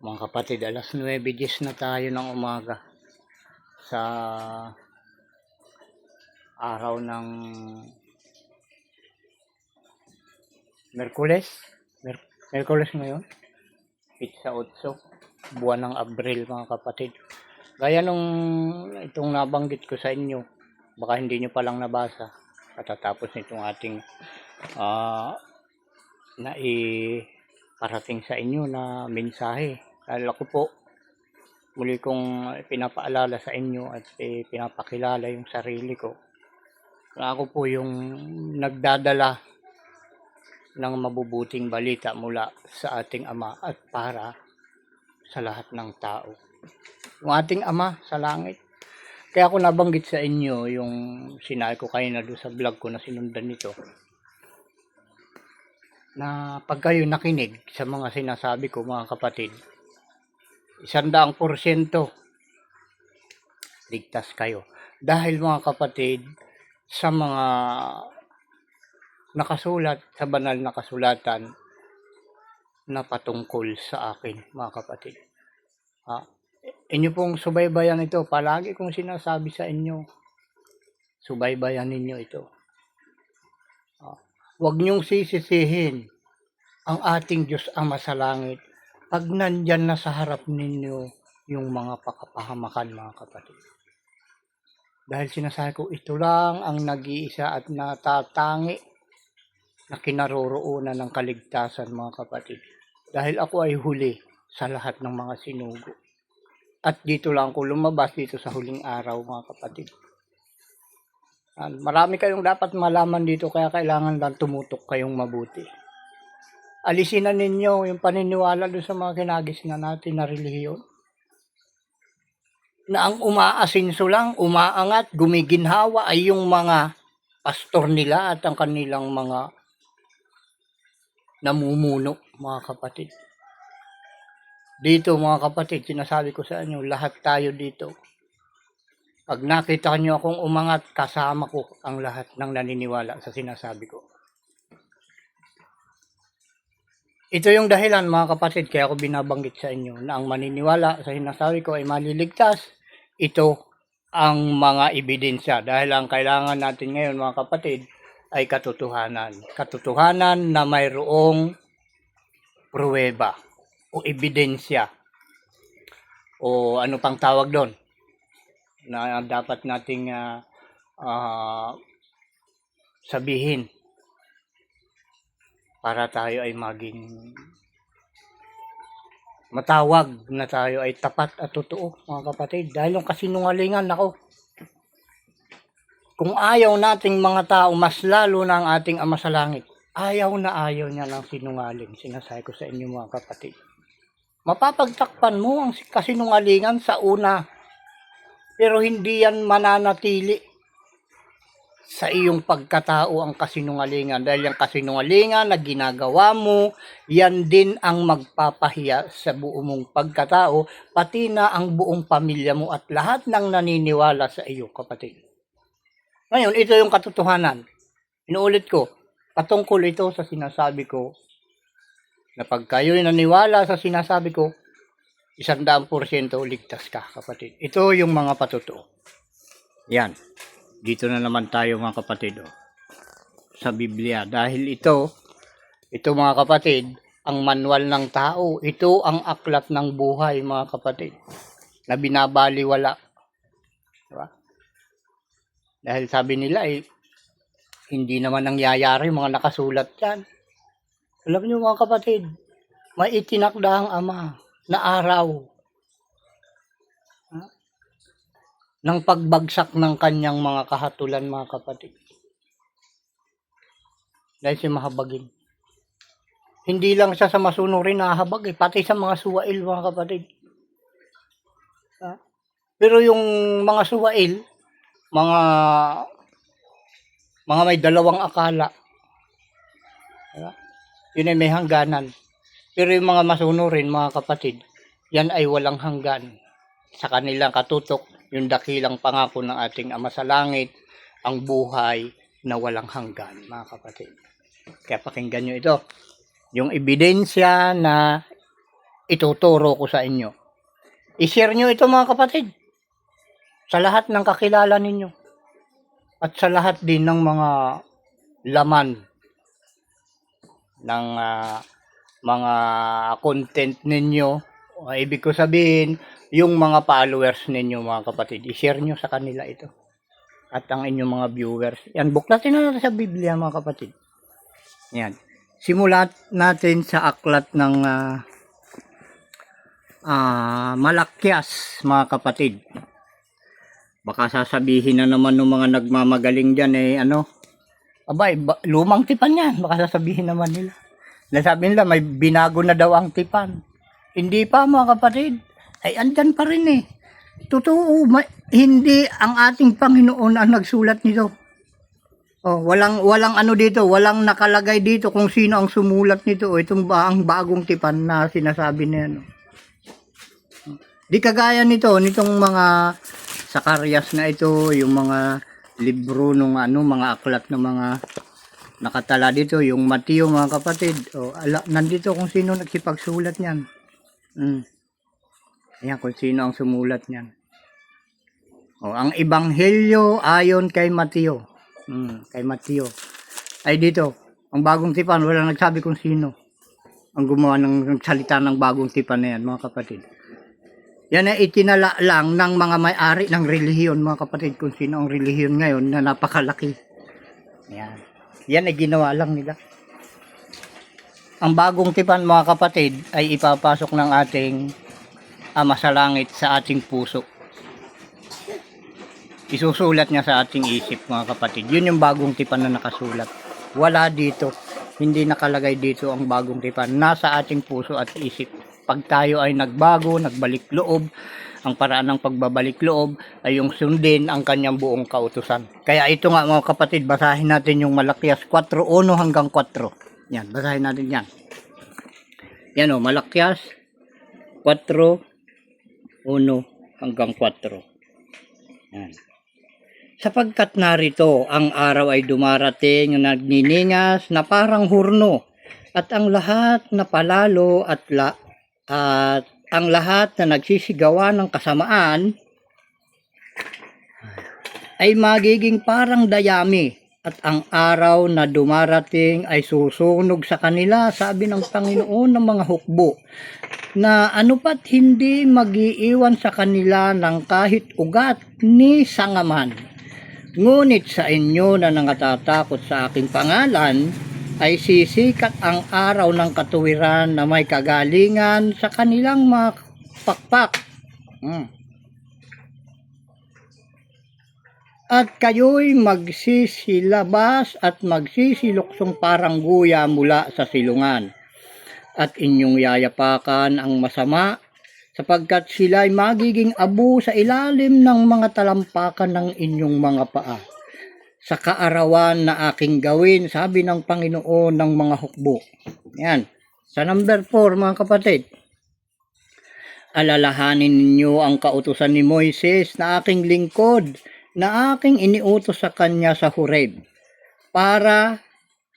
Mga kapatid, alas 9:10 na tayo ng umaga sa araw ng Merkules. Merkules ngayon, Pizza 8, buwan ng Abril mga kapatid. Gaya nung itong nabanggit ko sa inyo, baka hindi nyo palang nabasa katatapos nitong ating parating sa inyo na mensahe. Dahil ako po, muli kong pinapaalala sa inyo at pinapakilala yung sarili ko na ako po yung nagdadala ng mabubuting balita mula sa ating Ama at para sa lahat ng tao. Yung ating Ama sa langit. Kaya ako nabanggit sa inyo yung sinabi ko kayo na doon sa vlog ko na sinundan nito, na pag kayo nakinig sa mga sinasabi ko mga kapatid, 100% ligtas kayo. Dahil mga kapatid, sa mga nakasulat sa banal na kasulatan na patungkol sa akin mga kapatid. Inyo pong subaybayan ito. Palagi kong sinasabi sa inyo, subaybayan ninyo ito. Huwag niyong sisisihin ang ating Diyos Ama sa langit pag nandyan na sa harap ninyo yung mga pakapahamakan mga kapatid. Dahil sinasabi ko, ito lang ang nag-iisa at natatangi na kinaroroonan ng kaligtasan mga kapatid. Dahil ako ay huli sa lahat ng mga sinugo. At dito lang ako lumabas dito sa huling araw mga kapatid. Marami kayong dapat malaman dito, kaya kailangan lang tumutok kayong mabuti. Alisin na ninyo yung paniniwala doon sa mga kinagisnan natin na relihiyon. Na ang umaasinso lang, umaangat, gumiginhawa ay yung mga pastor nila at ang kanilang mga namumuno mga kapatid. Dito mga kapatid, sinasabi ko sa inyo, lahat tayo dito. Pag nakita nyo akong umangat, kasama ko ang lahat ng naniniwala sa sinasabi ko. Ito yung dahilan mga kapatid, kaya ako binabanggit sa inyo na ang maniniwala sa sinasabi ko ay maliligtas. Ito ang mga ebidensya. Dahil ang kailangan natin ngayon mga kapatid ay katotohanan. Katotohanan na mayroong pruweba o ebidensya. O ano pang tawag doon na dapat nating sabihin para tayo ay maging matawag na tayo ay tapat at totoo mga kapatid. Dahil yung kasinungalingan, ako, kung ayaw nating mga tao, mas lalo na ang ating Ama sa langit, ayaw niya ng sinungaling. Sinasabi ko sa inyo mga kapatid, mapapagtakpan mo ang kasinungalingan sa una, pero hindi yan mananatili sa iyong pagkatao ang kasinungalingan. Dahil yung kasinungalingan na ginagawa mo, yan din ang magpapahiya sa buong mong pagkatao, pati na ang buong pamilya mo at lahat ng naniniwala sa iyo, kapatid. Ngayon, ito yung katotohanan. Inuulit ko, patungkol ito sa sinasabi ko, na pag kayo'y naniwala sa sinasabi ko, 100% ligtas ka, kapatid. Ito yung mga patotoo. Yan. Dito na naman tayo mga kapatid sa Biblia. Dahil ito mga kapatid, ang manual ng tao. Ito ang aklat ng buhay mga kapatid na binabaliwala. Diba? Dahil sabi nila hindi naman nangyayari mga nakasulat yan. Alam niyo mga kapatid, may itinakda ang Ama na araw ng pagbagsak ng kanyang mga kahatulan mga kapatid. Dahil si mahabagin. Hindi lang siya sa masunurin nahabag, pati sa mga suwail mga kapatid. Pero yung mga suwail, mga may dalawang akala, yun ay may hangganan. Pero yung mga masunurin mga kapatid, yan ay walang hanggan. Sa kanilang katutok, yung dakilang pangako ng ating Ama sa langit, ang buhay na walang hanggan mga kapatid. Kaya pakinggan nyo ito. Yung ebidensya na ituturo ko sa inyo. I-share nyo ito mga kapatid sa lahat ng kakilala ninyo at sa lahat din ng mga laman ng mga content ninyo. Ibig ko sabihin, yung mga followers ninyo mga kapatid, i-share nyo sa kanila ito. At ang inyong mga viewers. Yan, buklatin na natin sa Biblia mga kapatid. Yan. Simulat natin sa aklat ng Malakyas mga kapatid. Baka sasabihin na naman ng mga nagmamagaling dyan abay, lumang tipan yan. Baka sasabihin naman nila. Nasabi nila may binago na daw ang tipan. Hindi pa mga kapatid. Ay andyan pa rin eh. Totoo, hindi ang ating Panginoon ang nagsulat nito. Walang dito, walang nakalagay dito kung sino ang sumulat nito. Itong ang bagong tipan na sinasabi niya. Di kagaya nitong mga Zacarias na ito, yung mga libro ng mga aklat ng mga nakatala dito, yung Mateo mga kapatid. Nandito kung sino nagsipagsulat niyan. Ayan kung sino ang sumulat niyan. Ang Ebanghelyo ayon kay Mateo. Kay Mateo. Ay dito, ang bagong tipan, wala nagsabi kung sino ang gumawa ng salita ng bagong tipan na yan mga kapatid. Yan ay itinala lang ng mga may-ari ng relihiyon mga kapatid, kung sino ang relihiyon ngayon na napakalaki. Yan ay ginawa lang nila. Ang bagong tipan mga kapatid ay ipapasok ng ating Ama sa langit sa ating puso. Isusulat niya sa ating isip mga kapatid. Yun yung bagong tipan na nakasulat. Wala dito. Hindi nakalagay dito ang bagong tipan. Nasa ating puso at isip. Pag tayo ay nagbago, nagbalik loob, ang paraan ng pagbabalik loob ay yung sundin ang kanyang buong kautusan. Kaya ito nga mga kapatid, basahin natin yung Malakyas 4:1 hanggang 4. Yan, basahin natin yan. Yan Malakyas 4:1 hanggang 4. Yan. Sapagkat narito ang araw ay dumarating na nagniningas na parang hurno, at ang lahat na palalo at ang lahat na nagsisigawa ng kasamaan ay magiging parang dayami, at ang araw na dumarating ay susunog sa kanila, sabi ng Panginoon ng mga hukbo, na anupat hindi mag-iiwan sa kanila ng kahit ugat ni sangaman. Ngunit sa inyo na nangatatakot sa aking pangalan, ay sisikat ang araw ng katuwiran na may kagalingan sa kanilang mga pakpak. At kayo'y magsisilabas at magsisiluksong parang guya mula sa silungan. At inyong yayapakan ang masama, sapagkat sila'y magiging abo sa ilalim ng mga talampakan ng inyong mga paa. Sa kaarawan na aking gawin, sabi ng Panginoon ng mga hukbo. Yan. Sa number 4 mga kapatid. Alalahanin ninyo ang kautusan ni Moises na aking lingkod, na aking iniutos sa kanya sa Horeb, para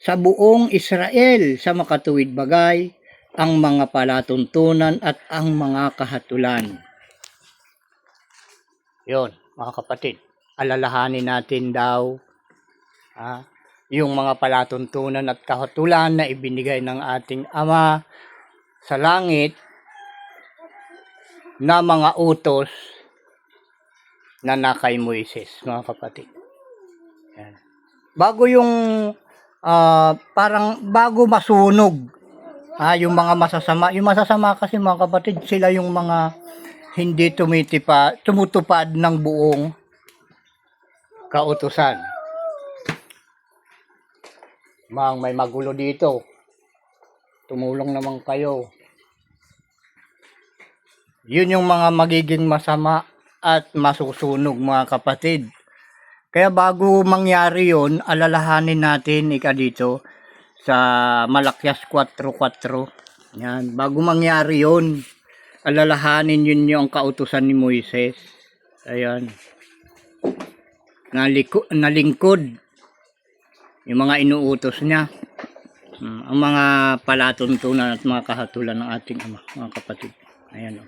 sa buong Israel sa makatuwid bagay, ang mga palatuntunan at ang mga kahatulan. Yon mga kapatid, alalahanin natin daw yung mga palatuntunan at kahatulan na ibinigay ng ating Ama sa langit na mga utos na nakay Moises mga kapatid. Yan. Bago yung parang bago masunog yung mga masasama. Yung masasama kasi mga kapatid, sila yung mga hindi tumutupad ng buong kautusan. May magulo dito. Tumulong naman kayo. Yun yung mga magiging masama at masusunog mga kapatid. Kaya bago mangyari yun, alalahanin natin dito sa Malakyas 4:4. Yan, bago mangyari yun, alalahanin yun yung kautusan ni Moises. Ayan. Nalingkod yung mga inuutos niya. Ang mga palatuntunan at mga kahatulan ng ating Ama, mga kapatid. Ayan o.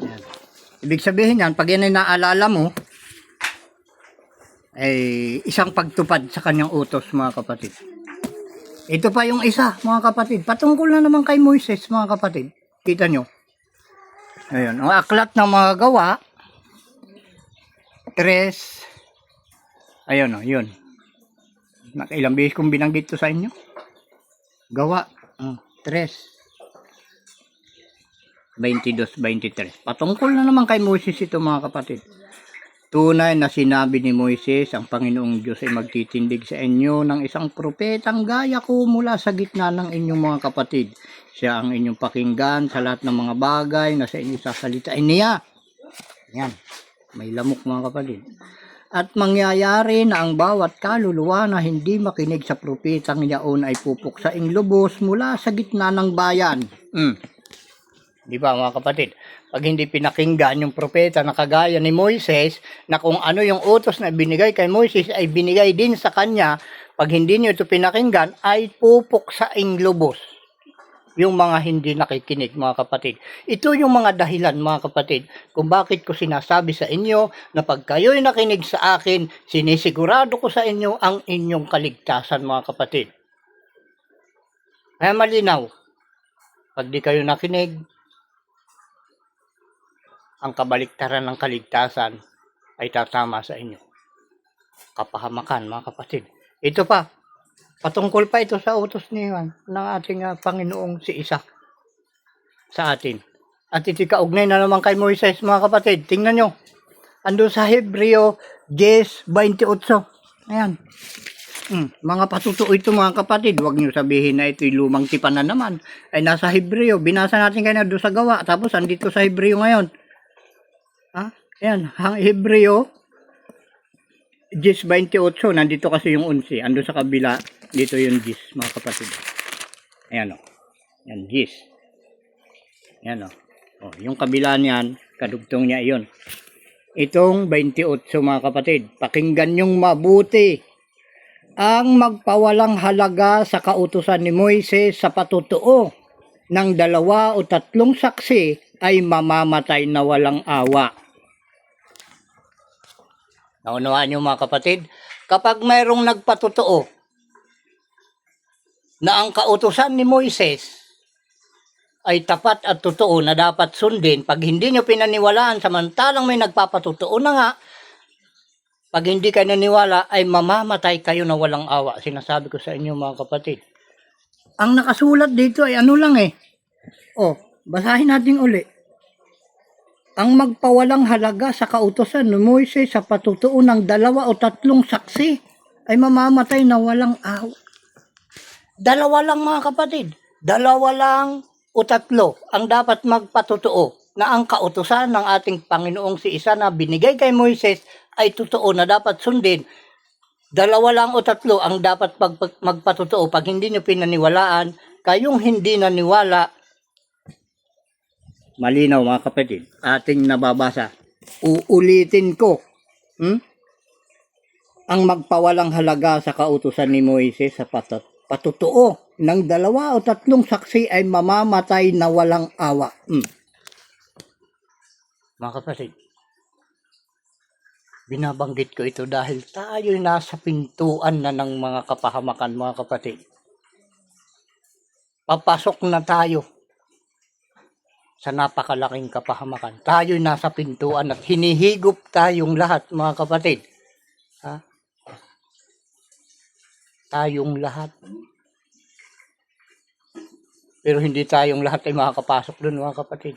Ayan. Ibig sabihin yan, pag yan ay naalala mo, ay isang pagtupad sa kanyang utos, mga kapatid. Ito pa yung isa, mga kapatid. Patungkol na naman kay Moises, mga kapatid. Kita nyo. Ayan, ang aklat ng mga gawa, 3, ayun o, yun. Nakailang beses kong binanggit to sa inyo. Gawa, 3, 22, 23. Patungkol na naman kay Moises ito, mga kapatid. Tunay na sinabi ni Moises, ang Panginoong Diyos ay magtitindig sa inyo ng isang propetang gaya ko mula sa gitna ng inyong mga kapatid. Siya ang inyong pakinggan sa lahat ng mga bagay na sa inyo sasalitain niya. Yan, may lamok, mga kapatid. At mangyayari na ang bawat kaluluwa na hindi makinig sa propetang yaon ay pupuksaing lubos mula sa gitna ng bayan. Di ba, mga kapatid? Pag hindi pinakinggan yung propeta na kagaya ni Moises, na kung ano yung utos na binigay kay Moises ay binigay din sa kanya, pag hindi nyo ito pinakinggan ay pupuksaing lubos yung mga hindi nakikinig, mga kapatid. Ito yung mga dahilan, mga kapatid, kung bakit ko sinasabi sa inyo na pag kayo'y nakinig sa akin, sinisigurado ko sa inyo ang inyong kaligtasan, mga kapatid. Kaya malinaw, pag di kayo nakinig, ang kabaliktaran ng kaligtasan ay tatama sa inyo. Kapahamakan, mga kapatid. Ito pa, patungkol pa ito sa utos ni Juan ng ating Panginoong si Isa sa atin. At ito kaugnay na naman kay Moises, mga kapatid. Tingnan nyo. Ando sa Hebreo 10:28. Ayan. Mga patutuo ito, mga kapatid. Huwag nyo sabihin na ito'y lumang tipan na naman. Ay nasa Hebreo. Binasa natin kayo na doon sa gawa. Tapos andito sa Hebreo ngayon. Ayan. Ang Hebreo 10:28, nandito kasi yung 11, ando sa kabila, dito yung 10, mga kapatid. Ayan o, yan 10. Ayan o, yung kabila niyan, kadugtong niya iyon. Itong 28, mga kapatid, pakinggan yung mabuti. Ang magpawalang halaga sa kautusan ni Moises sa patutuo ng 2 o 3 saksi ay mamamatay na walang awa. Naunawaan niyo, mga kapatid, kapag mayroong nagpatotoo na ang kautusan ni Moises ay tapat at totoo na dapat sundin, pag hindi niyo pinaniwalaan samantalang may nagpapatotoo na nga, pag hindi kayo naniwala ay mamamatay kayo na walang awa. Sinasabi ko sa inyo, mga kapatid. Ang nakasulat dito ay ano lang basahin natin uli. Ang magpawalang halaga sa kautusan ni Moises sa patutuo ng 2 o 3 saksi ay mamamatay na walang awa. 2 lang, mga kapatid. 2 lang o 3 ang dapat magpatutuo na ang kautusan ng ating Panginoong si Isa na binigay kay Moises ay totoo na dapat sundin. 2 lang o 3 ang dapat magpatutuo. Pag hindi nyo pinaniwalaan, kayong hindi naniwala, malinaw, mga kapatid, ating nababasa. Uulitin ko. Ang magpawalang halaga sa kautusan ni Moises sa patutuo ng 2 o 3 saksi ay mamamatay na walang awa. Mga kapatid, binabanggit ko ito dahil tayo'y nasa pintuan na ng mga kapahamakan, mga kapatid. Papasok na tayo sa napakalaking kapahamakan. Tayo'y nasa pintuan at hinihigop tayong lahat, mga kapatid. Tayong lahat. Pero hindi tayong lahat ay makakapasok doon, mga kapatid.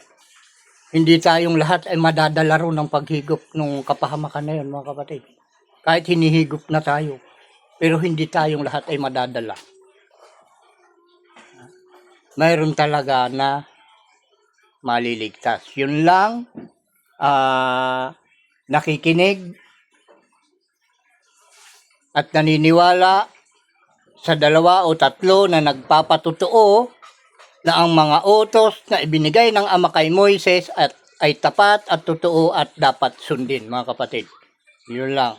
Hindi tayong lahat ay madadala ro ng paghigop ng kapahamakan na yun, mga kapatid. Kahit hinihigop na tayo, pero hindi tayong lahat ay madadala. Mayroon talaga na maliligtas. Yun lang, nakikinig at naniniwala sa 2 o 3 na nagpapatutuo na ang mga utos na ibinigay ng Ama kay Moises ay tapat at totoo at dapat sundin, mga kapatid. Yun lang.